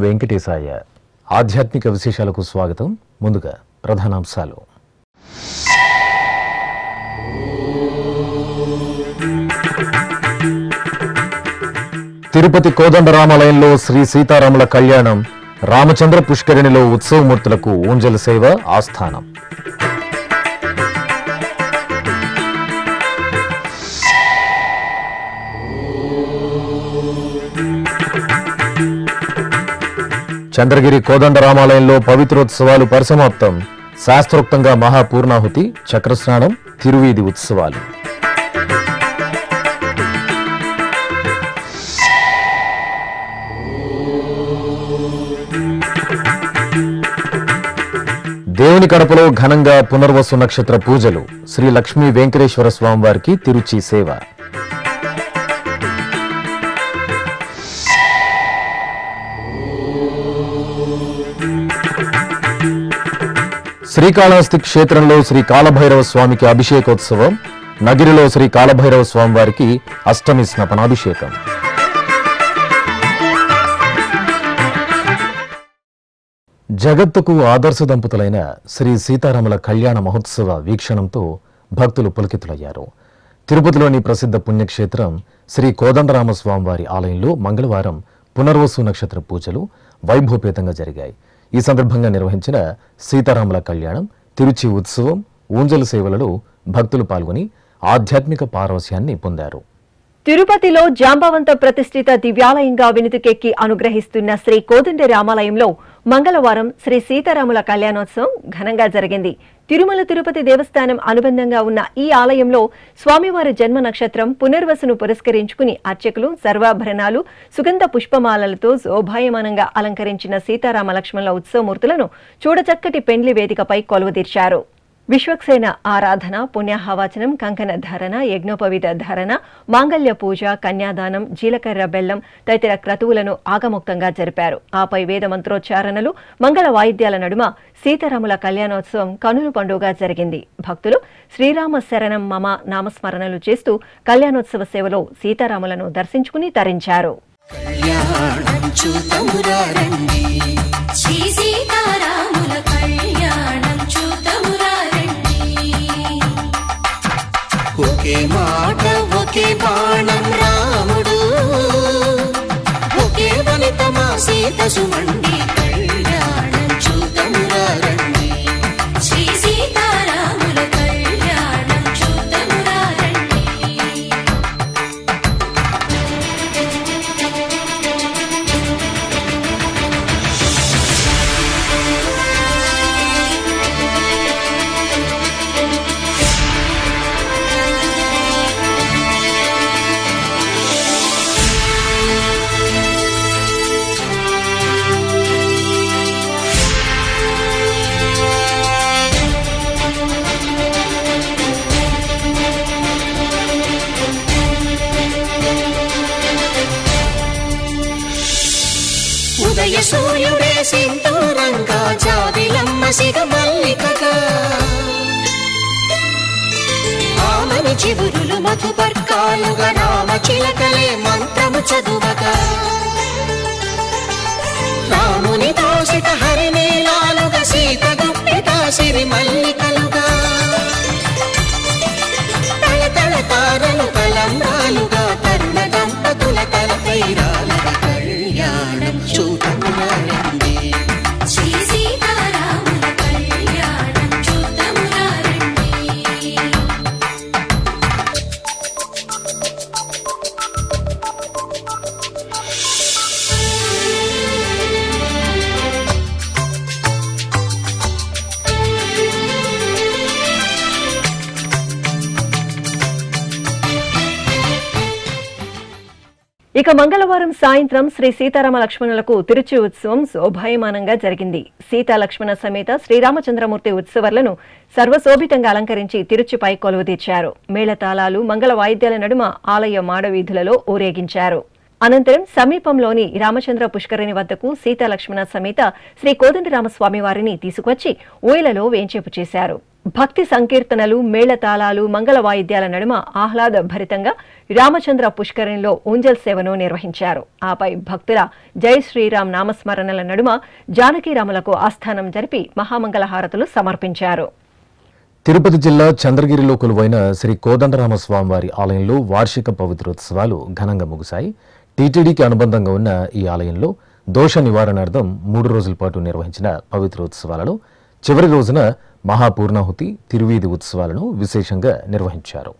వెంకటేశాయ. ఆధ్యాత్మిక విశేషాలకు స్వాగతం. ముందుగా ప్రధానాంశాలు. తిరుపతి కోదండరామాలయంలో శ్రీ సీతారాముల కళ్యాణం, రామచంద్ర పుష్కరిణిలో ఉత్సవమూర్తులకు ఊంజల సేవ ఆస్థానం. చంద్రగిరి కోదండరామాలయంలో పవిత్రోత్సవాలు పరిసమాప్తం. శాస్త్రోక్తంగా మహాపూర్ణాహుతి, చక్రస్నానం, తిరువీధి ఉత్సవాలు. దేవుని కడపలో ఘనంగా పునర్వసు నక్షత్ర పూజలు. శ్రీ లక్ష్మీ వెంకటేశ్వర స్వామివారికి తిరుచి సేవ. శ్రీకాళహస్తి క్షేత్రంలో శ్రీ కాలభైరవ స్వామికి అభిషేకోత్సవం. నగిరిలో శ్రీ కాలభైరవ స్వామివారికి అష్టమి స్నపనాభిషేకం. జగత్తుకు ఆదర్శ దంపతులైన శ్రీ సీతారాముల కళ్యాణ మహోత్సవ వీక్షణంతో భక్తులు పులకితులయ్యారు. తిరుపతిలోని ప్రసిద్ధ పుణ్యక్షేత్రం శ్రీ కోదండరామ స్వామివారి ఆలయంలో మంగళవారం పునర్వసు నక్షత్ర పూజలు వైభవపేతంగా జరిగాయి. ఈ సందర్భంగా నిర్వహించిన సీతారాముల కళ్యాణం, తిరుచి ఉత్సవం, ఊంజల సేవలలో భక్తులు పాల్గొని ఆధ్యాత్మిక పారవస్యాన్ని పొందారు. తిరుపతిలో జాంబవంత ప్రతిష్ఠిత దివ్యాలయంగా వినుతికెక్కి అనుగ్రహిస్తున్న శ్రీ కోదండ రామాలయంలో మంగళవారం శ్రీ సీతారాముల కళ్యాణోత్సవం ఘనంగా జరిగింది. తిరుమల తిరుపతి దేవస్థానం అనుబంధంగా ఉన్న ఈ ఆలయంలో స్వామివారి జన్మ నక్షత్రం పునర్వసును పురస్కరించుకుని అర్చకులు సర్వాభరణాలు, సుగంధ పుష్పమాలలతో శోభాయమానంగా అలంకరించిన సీతారామ లక్ష్మణుల ఉత్సవమూర్తులను చూడచక్కటి పెండ్లి వేదికపై కొలువుదీర్చారు. విశ్వక్సేన ఆరాధన, పుణ్యాహవాచనం, కంకణ ధారణ, యజ్ఞోపవీత ధారణ, మాంగళ్య పూజ, కన్యాదానం, జీలకర్ర బెల్లం తదితర క్రతువులను ఆగమోక్తంగా జరిపారు. ఆపై వేద మంత్రోచ్చారణలు, మంగళ వాయిద్యాల నడుమ సీతారాముల కళ్యాణోత్సవం కనుల పండుగగా జరిగింది. భక్తులు శ్రీరామ శరణం మమ నామస్మరణలు చేస్తూ కళ్యాణోత్సవ సేవలో సీతారాములను దర్శించుకుని తరించారు. ఒకే మాట ఒకే బాణం రాముడు, ఒకే వనిత మా సీత సుమండి, కళ్యాణం చూతమురారండి. శ్రీ సీతారాముల కళ్యాణం చూతమురారండి. ఉదయ సూర్యుడే సింధూరంగా, జాబిలమ్మ సిగ మల్లికగా, ఆమని చివురులు మధుపర్కాలుగా, రామ చిలకలే మంత్రము చదువగా, రాముని దోసిట హరినీలాలుగా, సీత గుప్పిట సిరి మల్లికలుగా, తల తల తారలు తలంబ్రాలుగా, తరుణ దంపతుల తలపైరాలుగా, కళ్యాణం చూతమురారండి. శ్రీ సీతారాముల కళ్యాణం చూతమురారండి. ఇక మంగళవారం సాయంత్రం శ్రీ సీతారామ లక్ష్మణులకు తిరుచి ఉత్సవం శోభాయమానంగా జరిగింది. సీతా లక్ష్మణ సమేత శ్రీరామచంద్రమూర్తి ఉత్సవాలను సర్వశోభితంగా అలంకరించి తిరుచిపై కొలువుదీర్చారు. మేళతాళాలు, మంగళ వాయిద్యాల నడుమ ఆలయ మాడవీధులలో ఊరేగించారు. అనంతరం సమీపంలోని రామచంద్ర పుష్కరిణి వద్దకు సీతాలక్ష్మణ సమేత శ్రీ కోదండరామస్వామి వారిని తీసుకొచ్చి ఊయలలో వేంచేపు చేశారు. భక్తి సంకీర్తనలు, మేళతాళాలు, మంగళ వాయిద్యాల నడుమ ఆహ్లాద భరితంగా రామచంద్ర పుష్కరిణిలో ఊంజల్ సేవను నిర్వహించారు. ఆపై భక్తుల జై శ్రీరామ్ నామస్మరణల నడుమ జానకీరాములకు ఆస్థానం జరిపి మహామంగళహారతులు సమర్పించారు. తిరుపతి జిల్లా చంద్రగిరిలో కొలువైన శ్రీ కోదండరామస్వామి వారి ఆలయంలో వార్షిక పవిత్రోత్సవాలు ఘనంగా ముగిశాయి. టీటీడీకి అనుబంధంగా ఉన్న ఈ ఆలయంలో దోష నివారణార్థం 3 రోజుల పాటు నిర్వహించిన పవిత్రోత్సవాలలో చివరి రోజున మహాపూర్ణాహుతి, తిరువీధి ఉత్సవాలను విశేషంగా నిర్వహించారు.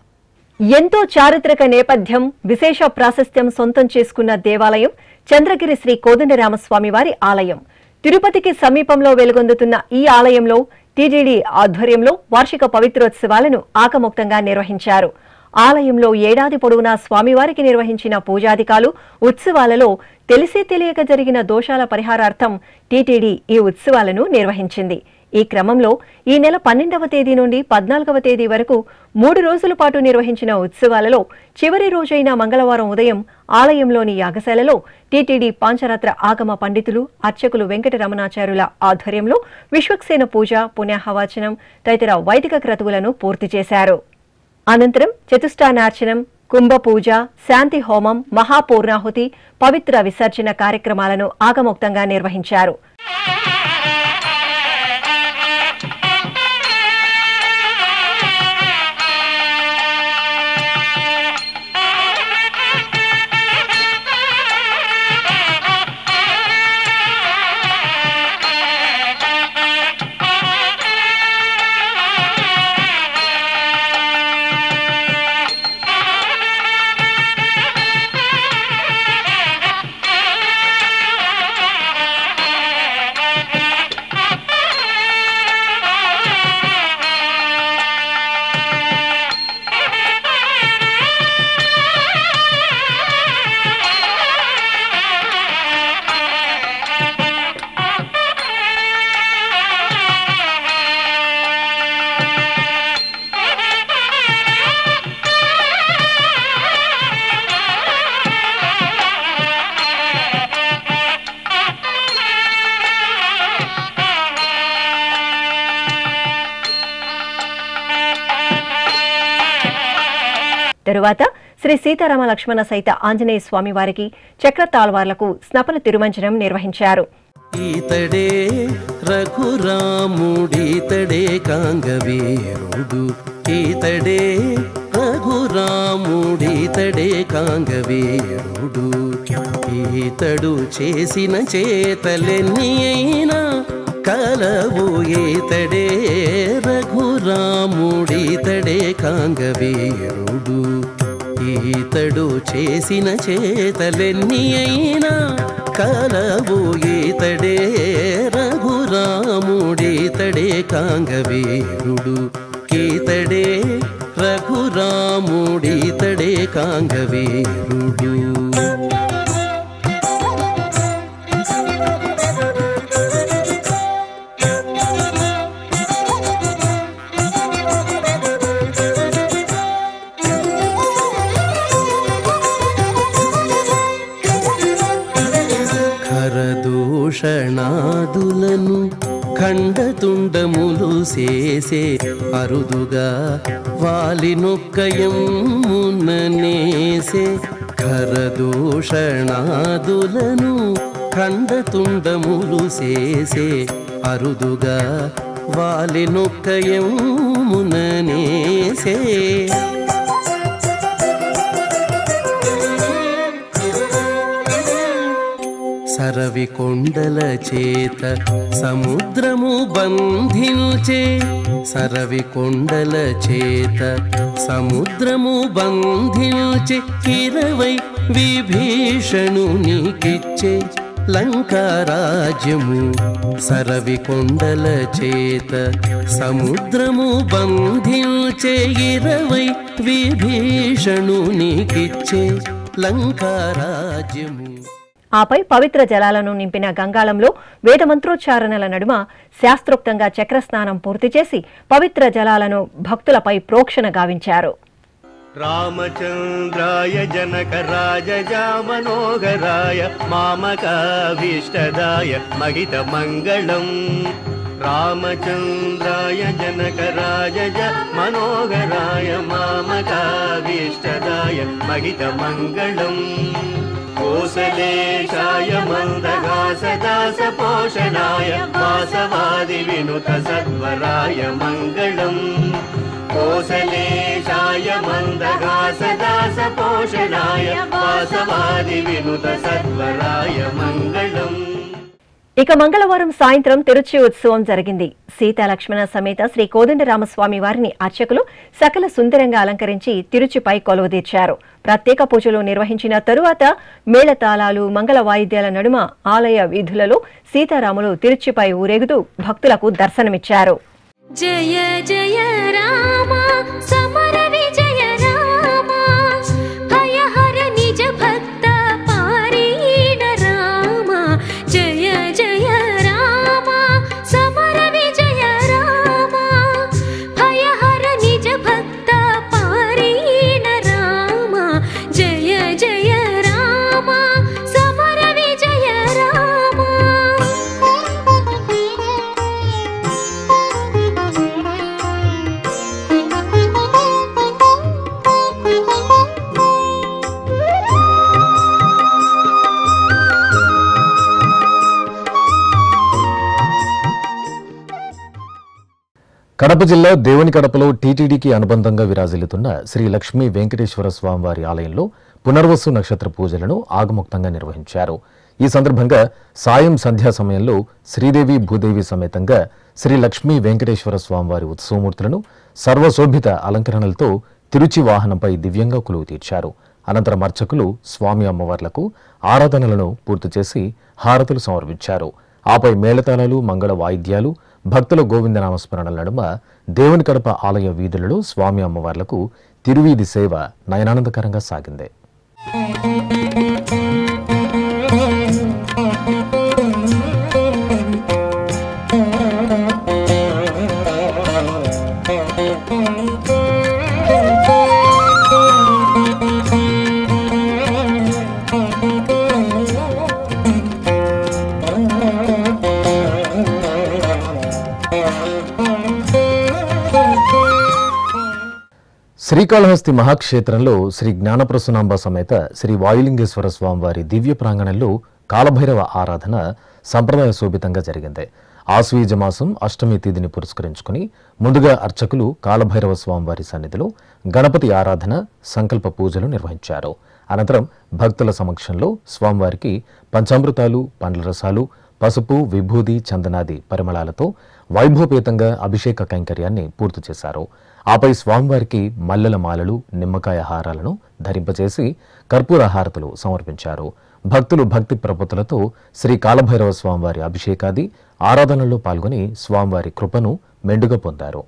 ఎంతో చారిత్రక నేపథ్యం, విశేష ప్రాశస్త్యం సొంతం చేసుకున్న దేవాలయం చంద్రగిరి శ్రీ కోదండరామస్వామి వారి ఆలయం. తిరుపతికి సమీపంలో వెలుగొందుతున్న ఈ ఆలయంలో టీటీడీ ఆధ్వర్యంలో వార్షిక పవిత్రోత్సవాలను ఆకముక్తంగా నిర్వహించారు. ఆలయంలో ఏడాది పొడవునా స్వామివారికి నిర్వహించిన పూజాధికాలు, ఉత్సవాలలో తెలిసి తెలియక జరిగిన దోషాల పరిహారార్థం టీటీడీ ఈ ఉత్సవాలను నిర్వహించింది. ఈ క్రమంలో ఈ నెల 12వ తేదీ నుండి 14వ తేదీ వరకు 3 రోజుల పాటు నిర్వహించిన ఉత్సవాలలో చివరి రోజైన మంగళవారం ఉదయం ఆలయంలోని యాగశాలలో టీటీడీ పాంచరాత్ర ఆగమ పండితులు, అర్చకులు వెంకటరమణాచార్యుల ఆధ్వర్యంలో విశ్వక్సేన పూజ, పుణ్యాహవాచనం తదితర వైదిక క్రతువులను పూర్తి చేశారు. అనంతరం చతుష్టానార్చనం, కుంభపూజ, శాంతి హోమం, మహాపూర్ణాహుతి, పవిత్ర విసర్జన కార్యక్రమాలను ఆగమోక్తంగా నిర్వహించారు. తరువాత శ్రీ సీతారామ లక్ష్మణ సహిత ఆంజనేయ స్వామి వారికి చక్ర తాళ్వార్లకు స్నపన తిరుమంజనం నిర్వహించారు. ఈతడే రఘురాముడీతడే కాంగవీరుడు, ఈతడే రఘురాముడీతడే కాంగవీరుడు, ఈతడు చేసిన చేతలెన్ని అయినా కలవు, ఈతడే రఘురాముడీతడే కాంగవీరుడు, ఈతడు చేసిన చేతలెన్ని అయినా కలవు, ఈతడే రఘురాముడీతడే కాంగవీరుడు, ఈతడే రఘురాముడీతడే కాంగవీరుడు. ఖరదూషణాదులను ఖండతుండములు చేసే అరుదుగా వాలినొక్కయముననేసే, ఖరదూషణాదులను ఖండతుండములు చేసే అరుదుగా వాలినొక్కయముననేసే, సరవి కొండల చేత సముద్రము బంధించే, సరవి కొండల చేత సముద్రము బంధించే, 20 విభీషణునికిచ్చే లంకారాజ్యము, సరవి కొండల చేత సముద్రము బంధించే, 20 విభీషణునికిచ్చే లంకారాజ్యము. ఆపై పవిత్ర జలాలను నింపిన గంగాళంలో వేదమంత్రోచ్చారణల నడుమ శాస్త్రోక్తంగా చక్రస్నానం పూర్తి చేసి పవిత్ర జలాలను భక్తులపై ప్రోక్షణ గావించారు. రామచంద్రాయ జనకరాజజా మనోహరాయ మామకాభీష్టదాయ మహిత మంగళం. రామచంద్రాయ జనకరాజజ మనోహరాయ మామకాభీష్టదాయ మహిత మంగళం. కోసలేశాయ మందహాసదాస పోషణాయ వాసవాది వినుత సత్వరాయ మంగళం. కోసలేశాయ మందహాసదాస పోషణాయ వాసవాది వినుత సత్వరాయ మంగళం. ఇక మంగళవారం సాయంత్రం తిరుచి ఉత్సవం జరిగింది. సీతాలక్ష్మణ సమేత శ్రీ కోదండరామస్వామి వారిని అర్చకులు సకల సుందరంగా అలంకరించి తిరుచిపై కొలువుదీర్చారు. ప్రత్యేక పూజలు నిర్వహించిన తరువాత మేళతాళాలు మంగళ వాయిద్యాల నడుమ ఆలయ వీధులలో సీతారాములు తిరుచిపై ఊరేగుతూ భక్తులకు దర్శనమిచ్చారు. జయ జయ రామ సమర విజయ రామ భయహర నిజ భక్త పారీణ రామ. జయ జయ రామ సమర విజయ రామ భయహర నిజ భక్త పారీణ రామ. జయ జయ రామ సమర విజయ రామ. కడప జిల్లా దేవుని కడపలో టీటీడీకి అనుబంధంగా విరాజిల్లుతున్న శ్రీ లక్ష్మీ వెంకటేశ్వర స్వామివారి ఆలయంలో పునర్వసు నక్షత్ర పూజలను ఆగమోక్తంగా నిర్వహించారు. ఈ సందర్భంగా సాయం సంధ్యా సమయంలో శ్రీదేవి భూదేవి సమేతంగా శ్రీ లక్ష్మీ వెంకటేశ్వర స్వామివారి ఉత్సవమూర్తులను సర్వశోభిత అలంకరణలతో తిరుచి వాహనంపై దివ్యంగా కొలువు తీర్చారు. అనంతరం అర్చకులు స్వామి అమ్మవార్లకు ఆరాధనలను పూర్తి చేసి హారతులు సమర్పించారు. ఆపై మేళతాళాలు మంగళ వాయిద్యాలు భక్తుల గోవిందనామస్మరణల నడుమ దేవుని కడప ఆలయ వీధులలో స్వామి అమ్మవార్లకు తిరువీధి సేవ నయనానందకరంగా సాగింది. శ్రీకాళహస్తి మహాక్షేత్రంలో శ్రీ జ్ఞానప్రసూనాంబ సమేత శ్రీ వాయులింగేశ్వర స్వామివారి దివ్య ప్రాంగణంలో కాలభైరవ ఆరాధన సంప్రదాయ శోభితంగా జరిగింది. ఆశ్వీజ మాసం అష్టమి తేదీని పురస్కరించుకుని ముందుగా అర్చకులు కాలభైరవ స్వామివారి సన్నిధిలో గణపతి ఆరాధన సంకల్ప పూజలు నిర్వహించారు. అనంతరం భక్తుల సమక్షంలో స్వామివారికి పంచామృతాలు పండ్ల రసాలు పసుపు విభూది చందనాది పరిమళాలతో వైభవపేతంగా అభిషేక కైంకర్యాన్ని పూర్తి చేశారు. ఆపై స్వామివారికి మల్లెల మాలలు నిమ్మకాయ హారాలను ధరింపచేసి కర్పూర హారతులు సమర్పించారు. భక్తులు భక్తి ప్రపత్తులతో శ్రీ కాలభైరవ స్వామివారి అభిషేకాది ఆరాధనలో పాల్గొని స్వామివారి కృపను మెండుగా పొందారు.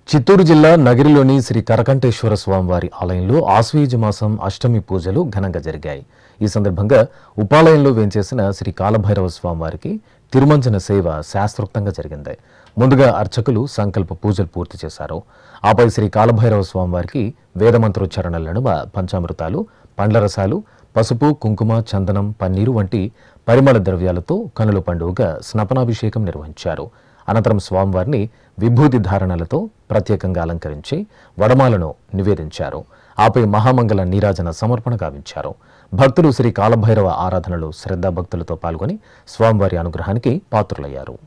చిత్తూరు జిల్లా నగిరిలోని శ్రీ కరకంఠేశ్వర స్వామివారి ఆలయంలో ఆశ్వీజ మాసం అష్టమి పూజలు ఘనంగా జరిగాయి. ఈ సందర్భంగా ఉపాలయంలో వేంచేసిన శ్రీ కాలభైరవ స్వామివారికి తిరుమంజన సేవ శాస్త్రోక్తంగా జరిగింది. ముందుగా అర్చకులు సంకల్ప పూజలు పూర్తి చేశారు. ఆపై శ్రీ కాలభైరవ స్వామివారికి వేదమంత్రోచ్చారణల నడుమ పంచామృతాలు పండ్ల రసాలు పసుపు కుంకుమ చందనం పన్నీరు వంటి పరిమళ ద్రవ్యాలతో కనుల పండుగగా స్నపనాభిషేకం నిర్వహించారు. అనంతరం స్వామివారిని విభూతి ధారణలతో ప్రత్యేకంగా అలంకరించి వడమాలను నివేదించారు. ఆపై మహామంగళ నీరాజన సమర్పణ గావించారు. భక్తులు శ్రీ కాలభైరవ ఆరాధనలో శ్రద్ధాభక్తులతో పాల్గొని స్వామివారి అనుగ్రహానికి పాత్రులయ్యారు.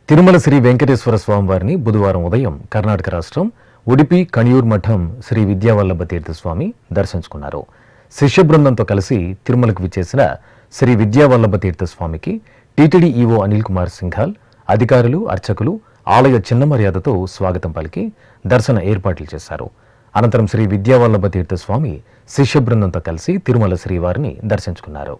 తిరుమల శ్రీ వెంకటేశ్వర స్వామివారిని బుధవారం ఉదయం కర్ణాటక రాష్ట్రం ఉడిపి కణియూర్ మఠం శ్రీ విద్యావల్లభ తీర్థస్వామి దర్శించుకున్నారు. శిష్య బృందంతో కలిసి తిరుమలకు విచ్చేసిన శ్రీ విద్యావల్లభ తీర్థస్వామికి టీటీడీ ఈవో అనిల్ కుమార్ సింఘాల్, అధికారులు, అర్చకులు ఆలయ చిన్న మర్యాదతో స్వాగతం పలికి దర్శన ఏర్పాట్లు చేశారు. అనంతరం శ్రీ విద్యావల్లభ తీర్థస్వామి శిష్య బృందంతో కలిసి తిరుమల శ్రీవారిని దర్శించుకున్నారు.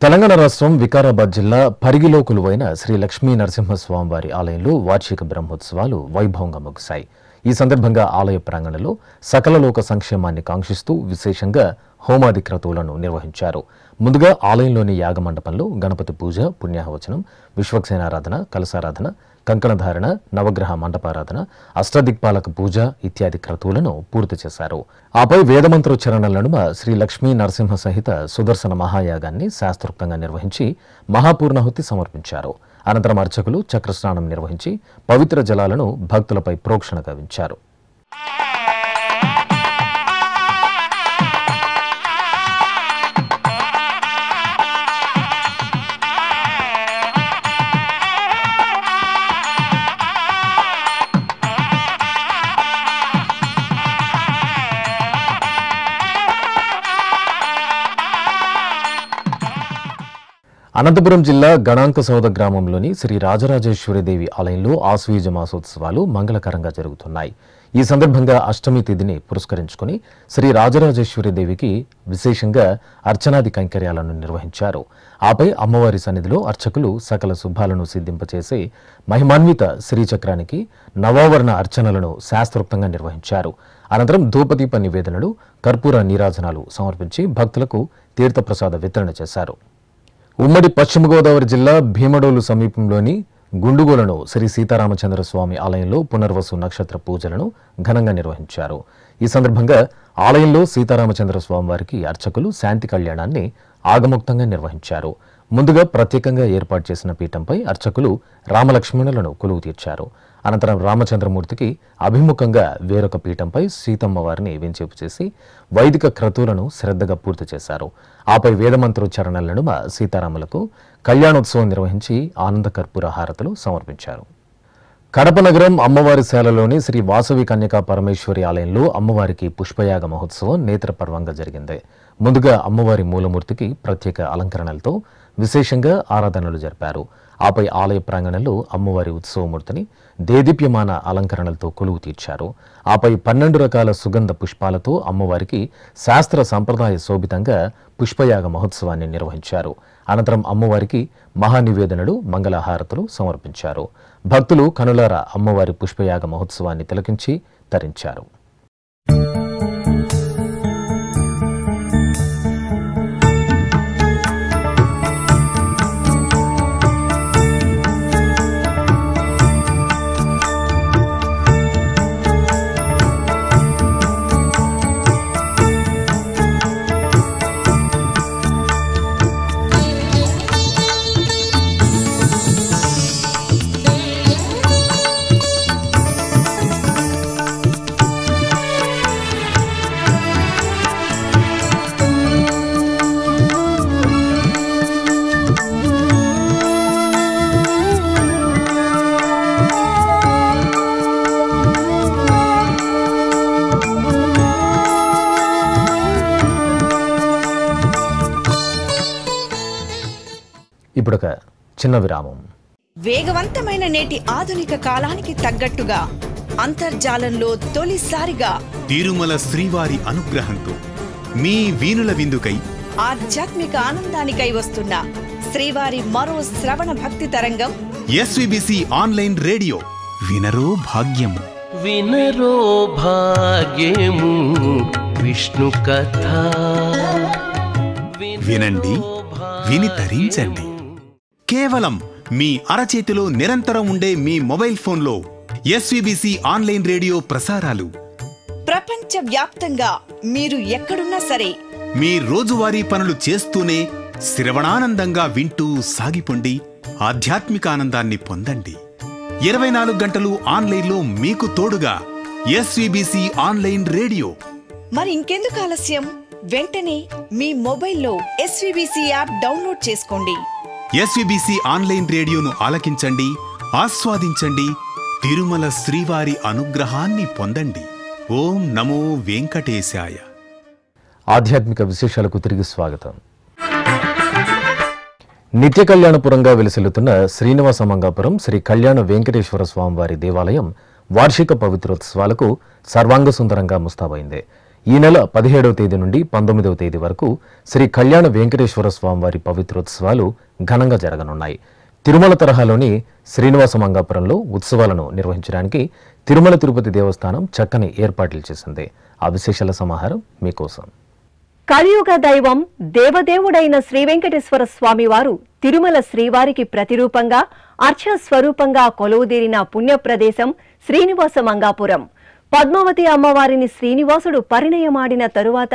తెలంగాణ రాష్ట్రం వికారాబాద్ జిల్లా పరిగిలో కొలువైన శ్రీ లక్ష్మీ నరసింహస్వామివారి ఆలయంలో వార్షిక బ్రహ్మోత్సవాలు వైభవంగా ముగిశాయి. ఈ సందర్భంగా ఆలయ ప్రాంగణంలో సకల లోక సంక్షేమాన్ని కాంక్షిస్తూ విశేషంగా హోమాది క్రతువులను నిర్వహించారు. ముందుగా ఆలయంలోని యాగమండపంలో గణపతి పూజ, పుణ్యాహవచనం, విశ్వక్సేనారాధన, కలశారాధన, కంకణధారణ, నవగ్రహ మండపారాధన, అష్టదిక్పాలక పూజ ఇత్యాది క్రతువులను పూర్తి చేశారు. ఆపై వేదమంత్రోచ్చరణల నడుమ శ్రీ లక్ష్మీ నరసింహ సహిత సుదర్శన మహాయాగాన్ని శాస్త్రోక్తంగా నిర్వహించి మహాపూర్ణాహుతి సమర్పించారు. అనంతరం అర్చకులు చక్రస్నానం నిర్వహించి పవిత్ర జలాలను భక్తులపై ప్రోక్షణ గావించారు. అనంతపురం జిల్లా గణాంక సౌద గ్రామంలోని శ్రీ రాజరాజేశ్వరిదేవి ఆలయంలో ఆశ్వీజ మాసోత్సవాలు మంగళకరంగా జరుగుతున్నాయి. ఈ సందర్భంగా అష్టమి తిథిని పురస్కరించుకుని శ్రీ రాజరాజేశ్వరిదేవికి విశేషంగా అర్చనాది కైంకర్యాలను నిర్వహించారు. ఆపై అమ్మవారి సన్నిధిలో అర్చకులు సకల శుభాలను సిద్ధింపచేసి మహిమాన్విత శ్రీచక్రానికి నవావరణ అర్చనలను శాస్త్రోక్తంగా నిర్వహించారు. అనంతరం ధూపదీప నివేదనలు, కర్పూర నీరాజనాలు సమర్పించి భక్తులకు తీర్థప్రసాద వితరణ చేశారు. ఉమ్మడి పశ్చిమ గోదావరి జిల్లా భీమడోలు సమీపంలోని గుండుగోలను శ్రీ సీతారామచంద్ర స్వామి ఆలయంలో పునర్వసు నక్షత్ర పూజలను ఘనంగా నిర్వహించారు. ఈ సందర్భంగా ఆలయంలో సీతారామచంద్ర స్వామి వారికి అర్చకులు శాంతి కళ్యాణాన్ని ఆగమోక్తంగా నిర్వహించారు. ముందుగా ప్రత్యేకంగా ఏర్పాటు చేసిన పీఠంపై అర్చకులు రామలక్ష్మణులను కొలువు తీర్చారు. అనంతరం రామచంద్రమూర్తికి అభిముఖంగా వేరొక పీఠంపై సీతమ్మ వారిని వెంచేపు చేసి వైదిక క్రతువులను శ్రద్ధగా పూర్తి చేశారు. ఆపై వేదమంత్రోచ్చరణల నడుమ సీతారాములకు కళ్యాణోత్సవం నిర్వహించి ఆనంద కర్పూర హారతులు సమర్పించారు. కడప నగరం అమ్మవారి శాలలోని శ్రీ వాసవి కన్యకా పరమేశ్వరి ఆలయంలో అమ్మవారికి పుష్పయాగ మహోత్సవం నేత్రపర్వంగా జరిగింది. ముందుగా అమ్మవారి మూలమూర్తికి ప్రత్యేక అలంకరణలతో విశేషంగా ఆరాధనలు జరిపారు. ఆపై ఆలయ ప్రాంగణంలో అమ్మవారి ఉత్సవమూర్తిని దేదీప్యమాన అలంకరణలతో కొలువు తీర్చారు. ఆపై 12 రకాల సుగంధ పుష్పాలతో అమ్మవారికి శాస్త్ర సంప్రదాయ శోభితంగా పుష్పయాగ మహోత్సవాన్ని నిర్వహించారు. అనంతరం అమ్మవారికి మహానివేదనలు, మంగళహారతులు సమర్పించారు. భక్తులు కనులారా అమ్మవారి పుష్పయాగ మహోత్సవాన్ని తిలకించి తరించారు. ఇప్పుడొక చిన్న విరామం. వేగవంతమైన నేటి ఆధునిక కాలానికి తగ్గట్టుగా అంతర్జాలంలో తొలిసారిగా తిరుమల శ్రీవారి అనుగ్రహంతో మీ వీణుల విందుకై ఆధ్యాత్మిక ఆనందానికై వస్తున్న శ్రీవారి మరో శ్రవణ భక్తి తరంగం ఎస్విబిసి ఆన్లైన్ రేడియో. వినరో భాగ్యము, వినరో భాగ్యము విష్ణు కథ. వినండి, విని తరించండి. కేవలం మీ అరచేతిలో నిరంతరం ఉండే మీ మొబైల్ ఫోన్లో ఎస్విబిసి ఆన్లైన్ రేడియో ప్రసారాలు ప్రపంచ వ్యాప్తంగా మీరు ఎక్కడున్నా సరే మీ రోజువారీ పనులు చేస్తూనే శ్రవణానందంగా వింటూ సాగిపోండి, ఆధ్యాత్మిక ఆనందాన్ని పొందండి. 24 గంటలు ఆన్లైన్లో మీకు తోడుగా ఎస్వీబీసీ ఆన్లైన్ రేడియో. మరి ఇంకెందుకు ఆలస్యం? వెంటనే మీ మొబైల్లో ఎస్వీబీసీ యాప్ డౌన్లోడ్ చేసుకోండి. ఎస్వీబీసీ ఆన్లైన్ రేడియోను ఆలకించండి, ఆస్వాదించండి, తిరుమల శ్రీవారి అనుగ్రహాన్ని పొందండి. ఓం నమో వెంకటేశాయ. ఆధ్యాత్మిక విశేషాలకు తిరిగి స్వాగతం. నిత్య కళ్యాణపురంగా వెలిసిల్లుతున్న శ్రీనివాస మంగాపురం శ్రీ కళ్యాణ వెంకటేశ్వర స్వామివారి దేవాలయం వార్షిక పవిత్రోత్సవాలకు సర్వాంగ సుందరంగా ముస్తాబైంది. ఈ నెల 17వ తేదీ నుండి 19వ తేదీ వరకు శ్రీ కళ్యాణ వెంకటేశ్వర స్వామివారి పవిత్రోత్సవాలు ఘనంగా జరగనున్నాయి. తిరుమల తరహాలోని శ్రీనివాస మంగాపురంలో ఉత్సవాలను నిర్వహించడానికి తిరుమల తిరుపతి దేవస్థానం చక్కని ఏర్పాట్లు చేసింది. ఆ విశేషాల సమాహారం మీకోసం. కలియుగ దైవం దేవదేవుడైన శ్రీ వెంకటేశ్వర స్వామివారు తిరుమల శ్రీవారికి ప్రతిరూపంగా అర్చ స్వరూపంగా కొలువుదీరిన పుణ్యప్రదేశం శ్రీనివాస మంగాపురం. పద్మావతి అమ్మవారిని శ్రీనివాసుడు పరిణయమాడిన తరువాత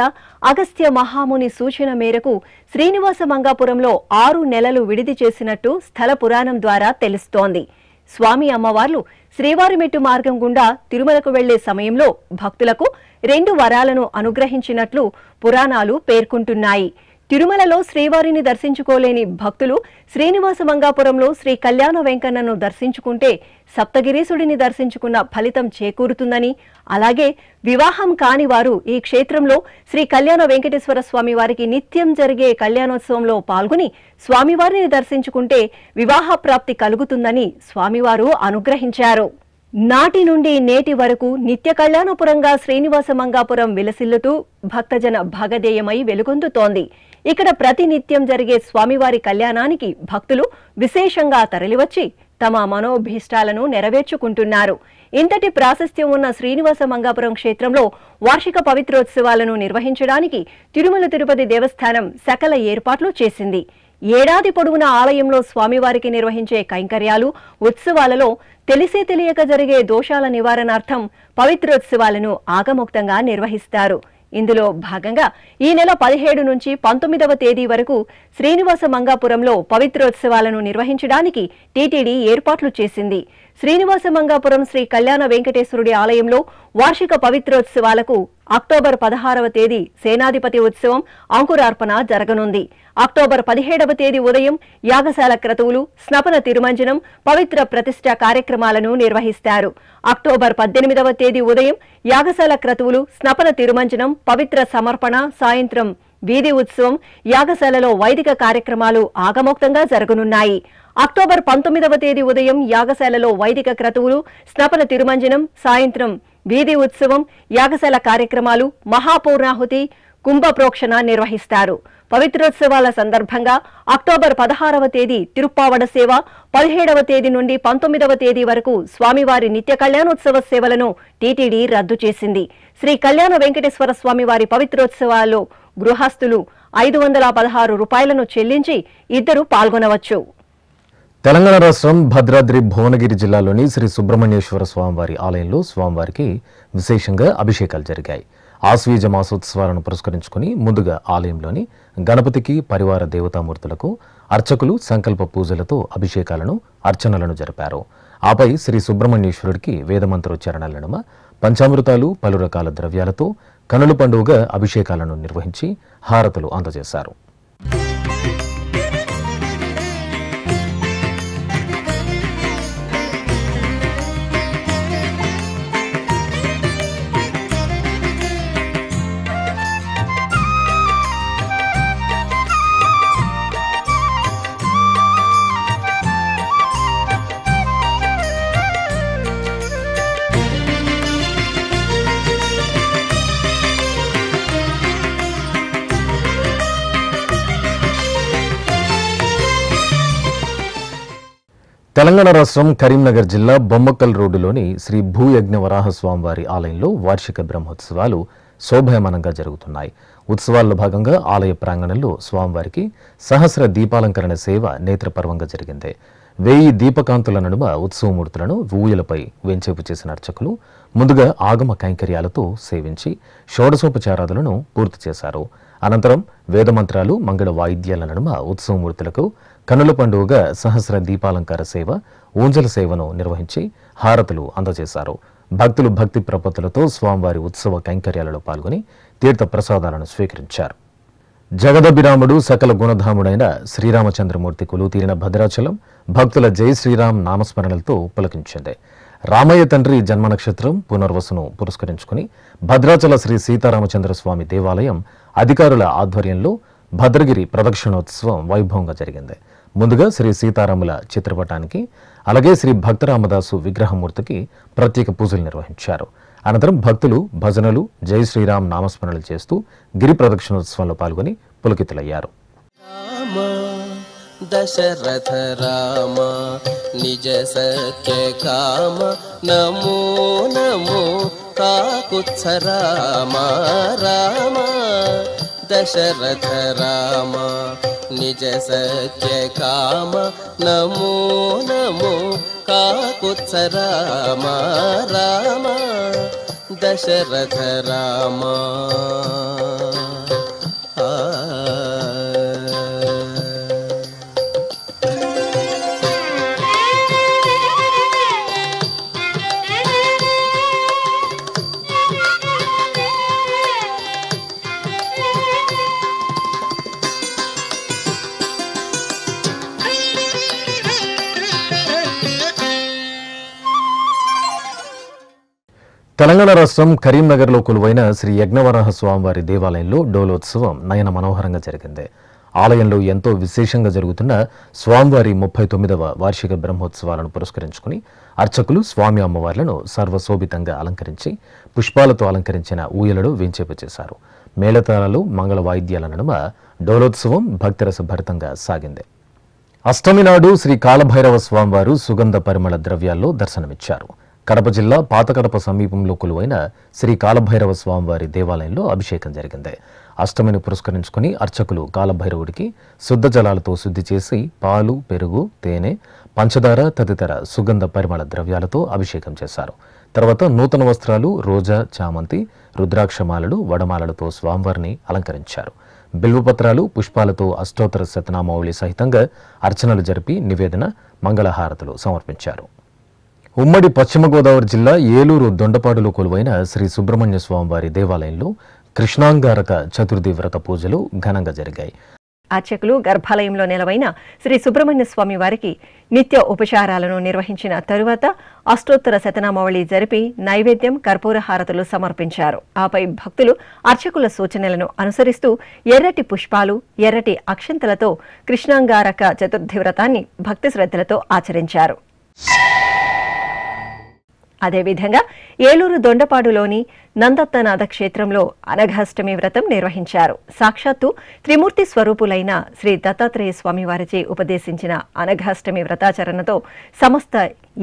అగస్త్య మహాముని సూచన మేరకు శ్రీనివాస మంగాపురంలో 6 నెలలు విడిది చేసినట్టు స్థల పురాణం ద్వారా తెలుస్తోంది. స్వామి అమ్మవార్లు శ్రీవారి మెట్టు మార్గం గుండా తిరుమలకు వెళ్లే సమయంలో భక్తులకు 2 వరాలను అనుగ్రహించినట్లు పురాణాలు పేర్కొంటున్నాయి. తిరుమలలో శ్రీవారిని దర్శించుకోలేని భక్తులు శ్రీనివాస మంగాపురంలో శ్రీ కళ్యాణ వెంకన్నను దర్శించుకుంటే సప్తగిరీసుడిని దర్శించుకున్న ఫలితం చేకూరుతుందని, అలాగే వివాహం కాని వారు ఈ క్షేత్రంలో శ్రీ కళ్యాణ వెంకటేశ్వర స్వామి వారికి నిత్యం జరిగే కళ్యాణోత్సవంలో పాల్గొని స్వామివారిని దర్శించుకుంటే వివాహ ప్రాప్తి కలుగుతుందని స్వామివారు అనుగ్రహించారు. నాటి నుండి నేటి వరకు నిత్య కళ్యాణపురంగా శ్రీనివాస మంగాపురం విలసిల్లుతూ భక్తజన భాగధేయమై వెలుగొందుతోంది. ఇక్కడ ప్రతి నిత్యం జరిగే స్వామివారి కళ్యాణానికి భక్తులు విశేషంగా తరలివచ్చి తమ మనోభీష్టాలను నెరవేర్చుకుంటున్నారు. ఇంతటి ప్రాశస్త్యం ఉన్న శ్రీనివాస మంగాపురం క్షేత్రంలో వార్షిక పవిత్రోత్సవాలను నిర్వహించడానికి తిరుమల తిరుపతి దేవస్థానం సకల ఏర్పాట్లు చేసింది. ఏడాది పొడవునా ఆలయంలో స్వామివారికి నిర్వహించే కైంకర్యాలు, ఉత్సవాలలో తెలిసే తెలియక జరిగే దోషాల నివారణార్థం పవిత్రోత్సవాలను ఆగమోక్తంగా నిర్వహిస్తారు. ఇందులో భాగంగా ఈ నెల 17 నుంచి 19వ తేదీ వరకు శ్రీనివాస మంగాపురంలో పవిత్రోత్సవాలను నిర్వహించడానికి టీటీడీ ఏర్పాట్లు చేసింది. శ్రీనివాస మంగాపురం శ్రీ కళ్యాణ వెంకటేశ్వరుడి ఆలయంలో వార్షిక పవిత్రోత్సవాలకు అక్టోబర్ 16వ తేదీ సేనాధిపతి ఉత్సవం అంకురార్పణ జరగనుంది. అక్టోబర్ 17వ తేదీ ఉదయం యాగశాల క్రతువులు, స్నపన తిరుమంజనం, పవిత్ర ప్రతిష్ఠ కార్యక్రమాలను నిర్వహిస్తారు. అక్టోబర్ 18వ తేదీ ఉదయం యాగశాల క్రతువులు, స్నపన తిరుమంజనం, పవిత్ర సమర్పణ, సాయంత్రం వీధి ఉత్సవం, యాగశాలలో వైదిక కార్యక్రమాలు ఆగమోక్తంగా జరగనున్నాయి. అక్టోబర్ 19వ తేదీ ఉదయం యాగశాలలో వైదిక క్రతువులు, స్నపన తిరుమంజనం, సాయంత్రం వీధి ఉత్సవం, యాగశాల కార్యక్రమాలు, మహాపూర్ణాహుతి, కుంభప్రోక్షణ నిర్వహిస్తారు. పవిత్రోత్సవాల సందర్భంగా అక్టోబర్ 16వ తేదీ తిరుప్పావడ సేవ, 17వ తేదీ నుండి 19వ తేదీ వరకు స్వామివారి నిత్య కళ్యాణోత్సవ సేవలను టీటీడీ రద్దు చేసింది. శ్రీ కళ్యాణ వెంకటేశ్వర స్వామివారి పవిత్రోత్సవాల్లో గృహస్థులు 516 రూపాయలను చెల్లించి 2 పాల్గొనవచ్చు. తెలంగాణ రాష్ట్రం భద్రాద్రి భువనగిరి జిల్లాలోని శ్రీ సుబ్రహ్మణ్యేశ్వర స్వామివారి ఆలయంలో స్వామివారికి విశేషంగా అభిషేకాలు జరిగాయి. ఆశ్వీజ మాసోత్సవాలను పురస్కరించుకుని ముందుగా ఆలయంలోని గణపతికి, పరివార దేవతామూర్తులకు అర్చకులు సంకల్ప పూజలతో అభిషేకాలను, అర్చనలను జరిపారు. ఆపై శ్రీ సుబ్రహ్మణ్యేశ్వరుడికి వేదమంత్రోచ్చారణల నడుమ పంచామృతాలు, పలు రకాల ద్రవ్యాలతో కనుల పండుగగా అభిషేకాలను నిర్వహించి హారతులు అందజేశారు. తెలంగాణ రాష్ట్రం కరీంనగర్ జిల్లా బొమ్మక్కల్ రోడ్డులోని శ్రీ భూయజ్ఞ వరాహ స్వామివారి ఆలయంలో వార్షిక బ్రహ్మోత్సవాలు శోభాయమానంగా జరుగుతున్నాయి. ఉత్సవాల్లో భాగంగా ఆలయ ప్రాంగణంలో స్వామివారికి సహస్ర దీపాలంకరణ సేవ నేత్రపర్వంగా జరిగింది. 1000 దీపకాంతుల నడుమ ఉత్సవమూర్తులను ఊయలపై వెంచేపు చేసిన అర్చకులు ముందుగా ఆగమ కైంకర్యాలతో సేవించి షోడశోపచారాదులను పూర్తి చేశారు. అనంతరం వేదమంత్రాలు మంగళ వాయిద్యాల నడుమ ఉత్సవమూర్తులకు కనుల పండుగగా సహస్ర దీపాలంకార సేవ, ఊంజల సేవను నిర్వహించి హారతులు అందజేశారు. భక్తులు భక్తి ప్రపత్తులతో స్వామివారి ఉత్సవ కైంకర్యాలలో పాల్గొని తీర్థ ప్రసాదాలను స్వీకరించారు. జగదభిరాముడు సకల గుణధాముడైన శ్రీరామచంద్రమూర్తి కొలువుతీరిన భద్రాచలం భక్తుల జై శ్రీరామ్ నామస్మరణలతో పులకించింది. రామయ్య తండ్రి జన్మ నక్షత్రం పునర్వసును పురస్కరించుకుని భద్రాచల శ్రీ సీతారామచంద్రస్వామి దేవాలయం అధికారుల ఆధ్వర్యంలో భద్రగిరి ప్రదక్షిణోత్సవం వైభవంగా జరిగింది. ముందుగా శ్రీ సీతారాముల చిత్రపటానికి, అలాగే శ్రీ భక్తరామదాసు విగ్రహమూర్తికి ప్రత్యేక పూజలు నిర్వహించారు. అనంతరం భక్తులు భజనలు, జై శ్రీరామ్ నామస్మరణలు చేస్తూ గిరి ప్రదక్షిణోత్సవంలో పాల్గొని పులకితులయ్యారు. దశరథ రామ నిజ సత్య కామ నమో నమో కాకుత్స రామ రామ దశరథ రామ నిజ సత్య కామ నమో నమో కాకుత్స రామ రామ దశరథ రామ. తెలంగాణ రాష్ట్రం కరీంనగర్లో కొలువైన శ్రీ యజ్ఞవరాహ స్వామివారి దేవాలయంలో డోలోత్సవం నయన మనోహరంగా జరిగింది. ఆలయంలో ఎంతో విశేషంగా జరుగుతున్న స్వామివారి 39వ వార్షిక బ్రహ్మోత్సవాలను పురస్కరించుకుని అర్చకులు స్వామి అమ్మవార్లను సర్వశోభితంగా అలంకరించి పుష్పాలతో అలంకరించిన ఊయలలో వేంచేపచేశారు. మేళతాళాలు, మంగళ వాయిద్యాల నడుమ డోలోత్సవం భక్తిరస భరితంగా సాగింది. అష్టమి నాడు శ్రీ కాలభైరవ స్వామివారు సుగంధ పరిమళ ద్రవ్యాల్లో దర్శనమిచ్చారు. కడప జిల్లా పాతకడప సమీపంలో కొలువైన శ్రీ కాలభైరవ స్వామివారి దేవాలయంలో అభిషేకం జరిగింది. అష్టమిని పురస్కరించుకుని అర్చకులు కాలభైరవుడికి శుద్ధ జలాలతో శుద్ధి చేసి పాలు, పెరుగు, తేనె, పంచదార తదితర సుగంధ పరిమళ ద్రవ్యాలతో అభిషేకం చేశారు. తర్వాత నూతన వస్త్రాలు, రోజా, చామంతి, రుద్రాక్షమాలలు, వడమాలలతో స్వామివారిని అలంకరించారు. బిల్వపత్రాలు, పుష్పాలతో అష్టోత్తర శతనామావళి సహితంగా అర్చనలు జరిపి నివేదన, మంగళహారతులు సమర్పించారు. ఉమ్మడి పశ్చిమ గోదావరి జిల్లా ఏలూరు దొండపాడులో కొలువైన శ్రీ సుబ్రహ్మణ్య స్వామివారి దేవాలయంలో కృష్ణాంగారక చతుర్థి వ్రత పూజలు ఘనంగా జరిగాయి. అర్చకులు గర్భాలయంలో నెలవైన శ్రీ సుబ్రహ్మణ్య స్వామి వారికి నిత్య ఉపచారాలను నిర్వహించిన తరువాత అష్టోత్తర శతనామావళి జరిపి నైవేద్యం, కర్పూర హారతులు సమర్పించారు. ఆపై భక్తులు అర్చకుల సూచనలను అనుసరిస్తూ ఎర్రటి పుష్పాలు, ఎర్రటి అక్షంతలతో కృష్ణాంగారక చతుర్థి వ్రతాన్ని భక్తి శ్రద్ధలతో ఆచరించారు. అదేవిధంగా ఏలూరు దొండపాడులోని నందత్తనాథ క్షేత్రంలో అనఘాష్టమి వ్రతం నిర్వహించారు. సాక్షాత్తు త్రిమూర్తి స్వరూపులైన శ్రీ దత్తాత్రేయ స్వామి వారిచే ఉపదేశించిన అనఘాష్టమి వ్రతాచరణతో సమస్త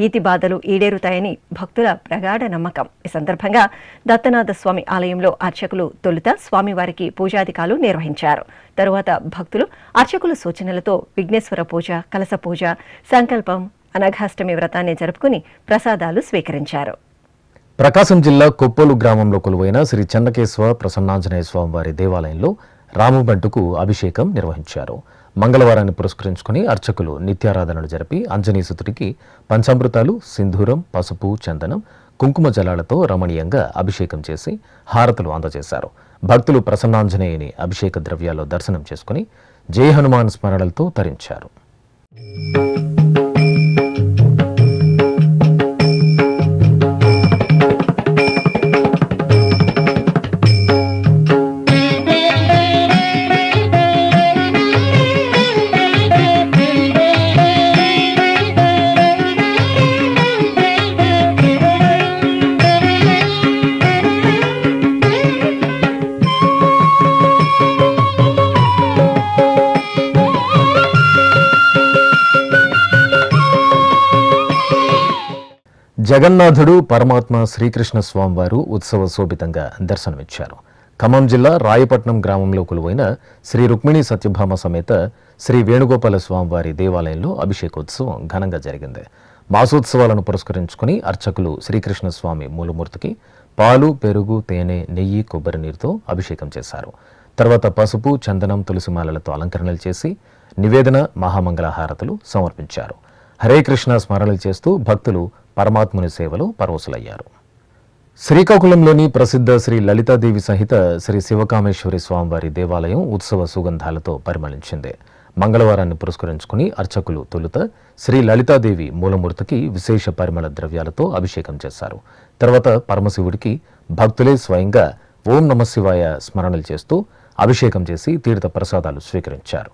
ఈతి బాధలు ఈడేరుతాయని భక్తుల ప్రగాఢ నమ్మకం. ఈ సందర్భంగా దత్తనాథ స్వామి ఆలయంలో అర్చకులు తొలుత స్వామివారికి పూజాధికాలు నిర్వహించారు. తరువాత భక్తులు అర్చకుల సూచనలతో విఘ్నేశ్వర పూజ, కలశ పూజ, సంకల్పం, అనఘాష్టమి వ్రతాన్ని జరుపుకుని ప్రసాదాలు స్వీకరించారు. ప్రకాశం జిల్లా కొప్పోలు గ్రామంలో కొలువైన శ్రీ చెన్నకేశ్వర ప్రసన్నాంజనేయ స్వామివారి దేవాలయంలో రామబంటుకు అభిషేకం నిర్వహించారు. మంగళవారాన్ని పురస్కరించుకుని అర్చకులు నిత్యారాధనలు జరిపి అంజనీసుతుడికి పంచామృతాలు, సింధూరం, పసుపు, చందనం, కుంకుమ జలాలతో రమణీయంగా అభిషేకం చేసి హారతులు అందజేశారు. భక్తులు ప్రసన్నాంజనేయుని అభిషేక ద్రవ్యాల్లో దర్శనం చేసుకుని జై హనుమాన్ స్మరణలతో తరించారు. జగన్నాథుడు పరమాత్మ శ్రీకృష్ణ స్వామివారు ఉత్సవ శోభితంగా దర్శనమిచ్చారు. ఖమ్మం జిల్లా రాయపట్నం గ్రామంలో కొలువైన శ్రీ రుక్మిణి సత్యభామ సమేత శ్రీ వేణుగోపాల స్వామివారి దేవాలయంలో అభిషేకోత్సవం ఘనంగా జరిగింది. మాసోత్సవాలను పురస్కరించుకుని అర్చకులు శ్రీకృష్ణ స్వామి మూలమూర్తికి పాలు, పెరుగు, తేనె, నెయ్యి, కొబ్బరి నీరుతో అభిషేకం చేశారు. తర్వాత పసుపు, చందనం, తులసిమాలలతో అలంకరణలు చేసి నివేదన, మహామంగళ హారతులు సమర్పించారు. హరే కృష్ణ స్మరణలు చేస్తూ భక్తులు పరమాత్ముని సేవలో పరవశులయ్యారు. శ్రీకాకుళంలోని ప్రసిద్ధ శ్రీ లలితాదేవి సహిత శ్రీ శివకామేశ్వరి స్వామివారి దేవాలయం ఉత్సవ సుగంధాలతో పరిమళించింది. మంగళవారాన్ని పురస్కరించుకుని అర్చకులు తొలుత శ్రీ లలితాదేవి మూలమూర్తికి విశేష పరిమళ ద్రవ్యాలతో అభిషేకం చేశారు. తర్వాత పరమశివుడికి భక్తులే స్వయంగా ఓం నమ శివాయ స్మరణలు చేస్తూ అభిషేకం చేసి తీర్థ ప్రసాదాలు స్వీకరించారు.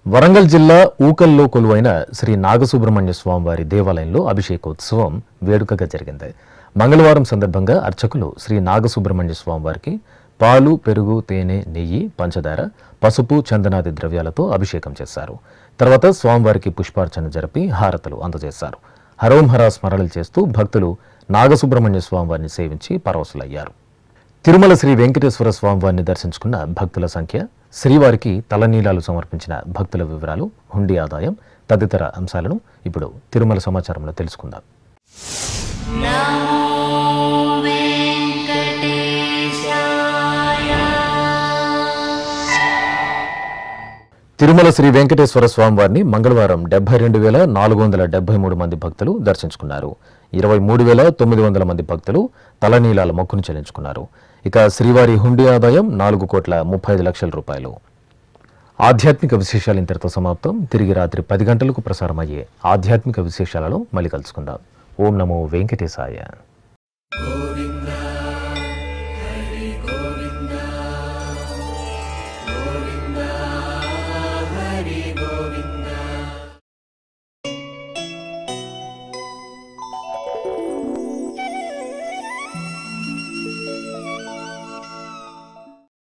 వరంగల్ జిల్లా ఊకల్లో కొలువైన శ్రీ నాగసుబ్రహ్మణ్య స్వామివారి దేవాలయంలో అభిషేకోత్సవం వేడుకగా జరిగింది. మంగళవారం సందర్భంగా అర్చకులు శ్రీ నాగసుబ్రహ్మణ్య స్వామివారికి పాలు, పెరుగు, తేనె, నెయ్యి, పంచదార, పసుపు, చందనాది ద్రవ్యాలతో అభిషేకం చేశారు. తర్వాత స్వామివారికి పుష్పార్చన జరిపి హారతులు అందజేశారు. హరోంహర స్మరణలు చేస్తూ భక్తులు నాగసుబ్రహ్మణ్య స్వామివారిని సేవించి పరవశులయ్యారు. తిరుమల శ్రీ వెంకటేశ్వర స్వామివారిని దర్శించుకున్న భక్తుల సంఖ్య, శ్రీవారికి తలనీలాలు సమర్పించిన భక్తుల వివరాలు, హుండీ ఆదాయం తదితర అంశాలను ఇప్పుడు తిరుమల సమాచారంలో తెలుసుకుందాం. తిరుమల శ్రీ వెంకటేశ్వర స్వామివారిని మంగళవారం 72,473 మంది భక్తులు దర్శించుకున్నారు. 23,900 మంది భక్తులు తలనీలాల మొక్కును చెల్లించుకున్నారు. ఇక శ్రీవారి హుండీ ఆదాయం 4,35,00,000 రూపాయలు. ఆధ్యాత్మిక విశేషాలు ఇంతటితో సమాప్తం. తిరిగి రాత్రి 10 గంటలకు ప్రసారమయ్యే ఆధ్యాత్మిక విశేషాలలో మళ్ళీ కలుసుకుందాం. ఓం నమో వెంకటేశాయ.